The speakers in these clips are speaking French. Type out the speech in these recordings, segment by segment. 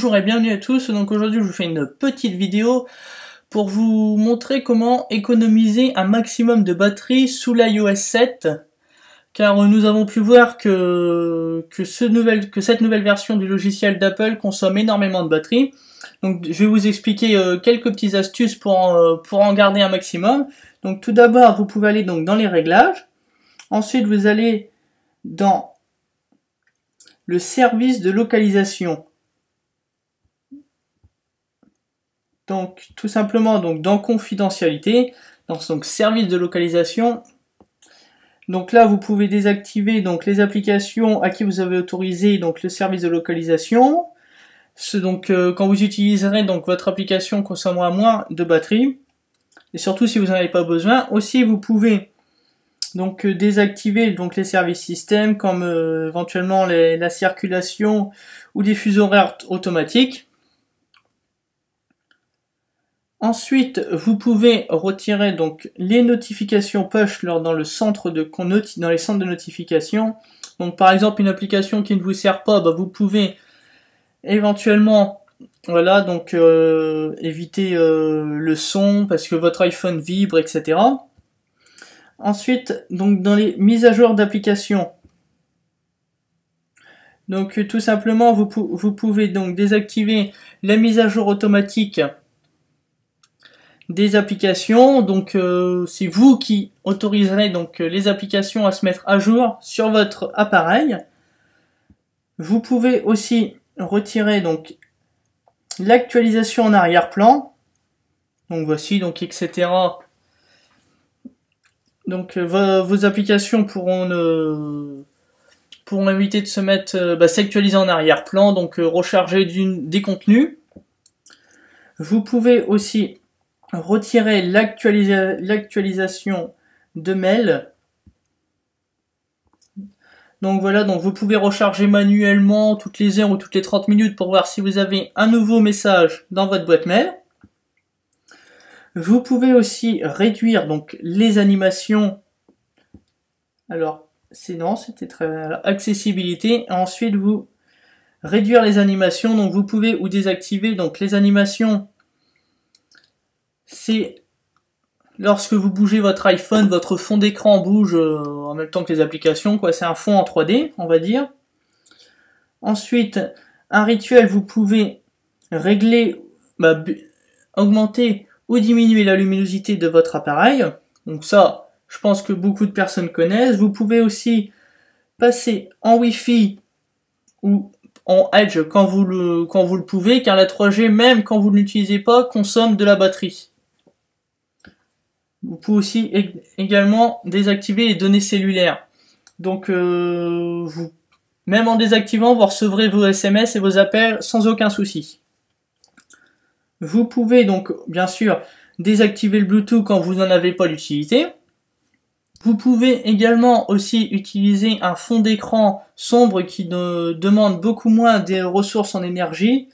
Bonjour et bienvenue à tous. Donc aujourd'hui je vous fais une petite vidéo pour vous montrer comment économiser un maximum de batterie sous l'iOS 7, car nous avons pu voir que cette nouvelle version du logiciel d'Apple consomme énormément de batterie. Donc je vais vous expliquer quelques petites astuces pour en garder un maximum. Donc tout d'abord vous pouvez aller donc dans les réglages, ensuite vous allez dans le service de localisation. Donc tout simplement donc dans confidentialité, dans donc service de localisation. Donc là vous pouvez désactiver donc les applications à qui vous avez autorisé donc le service de localisation. Quand vous utiliserez donc votre application consommera moins de batterie, et surtout si vous n'en avez pas besoin. Aussi vous pouvez donc désactiver donc les services système comme éventuellement la circulation ou des fuseaux horaires automatiques. Ensuite, vous pouvez retirer donc les notifications push dans les centres de notification. Donc par exemple une application qui ne vous sert pas, vous pouvez éventuellement éviter le son parce que votre iPhone vibre, etc. Ensuite, donc dans les mises à jour d'applications, donc tout simplement vous pouvez donc désactiver la mise à jour automatique des applications. Donc c'est vous qui autoriserez donc les applications à se mettre à jour sur votre appareil. Vous pouvez aussi retirer donc l'actualisation en arrière-plan. Donc voici donc etc. Donc vos applications pourront éviter de se mettre s'actualiser en arrière-plan, donc recharger des contenus. Vous pouvez aussi retirer l'actualisation de mail. Donc voilà, donc vous pouvez recharger manuellement toutes les heures ou toutes les 30 minutes pour voir si vous avez un nouveau message dans votre boîte mail. Vous pouvez aussi réduire donc les animations. Alors, c'était très accessibilité. Ensuite, vous réduire les animations. Donc vous pouvez ou désactiver donc les animations. C'est lorsque vous bougez votre iPhone, votre fond d'écran bouge en même temps que les applications, quoi. C'est un fond en 3D, on va dire. Ensuite, un rituel, vous pouvez régler, augmenter ou diminuer la luminosité de votre appareil. Donc ça, je pense que beaucoup de personnes connaissent. Vous pouvez aussi passer en Wi-Fi ou en Edge quand vous le pouvez, car la 3G, même quand vous ne l'utilisez pas, consomme de la batterie. Vous pouvez aussi également désactiver les données cellulaires. Donc même en désactivant, vous recevrez vos SMS et vos appels sans aucun souci. Vous pouvez donc bien sûr désactiver le Bluetooth quand vous n'en avez pas l'utilité. Vous pouvez également aussi utiliser un fond d'écran sombre qui demande beaucoup moins des ressources en énergie.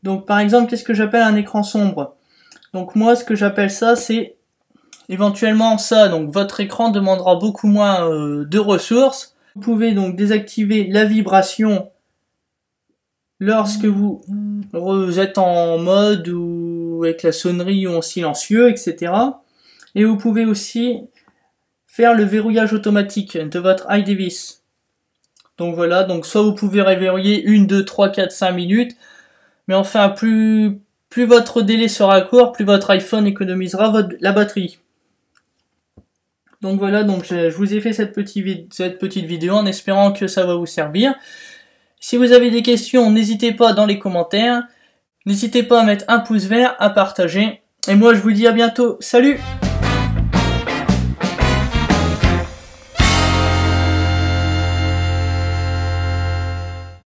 Donc par exemple, qu'est-ce que j'appelle un écran sombre? Donc moi, ce que j'appelle ça, c'est éventuellement ça. Donc votre écran demandera beaucoup moins de ressources. Vous pouvez donc désactiver la vibration lorsque vous êtes en mode ou avec la sonnerie ou en silencieux, etc. Et vous pouvez aussi faire le verrouillage automatique de votre iDevice. Donc voilà, donc soit vous pouvez reverrouiller 1, 2, 3, 4, 5 minutes, mais enfin plus votre délai sera court, plus votre iPhone économisera la batterie. Donc voilà, donc je vous ai fait cette petite vidéo en espérant que ça va vous servir. Si vous avez des questions, n'hésitez pas dans les commentaires. N'hésitez pas à mettre un pouce vert, à partager. Et moi je vous dis à bientôt. Salut!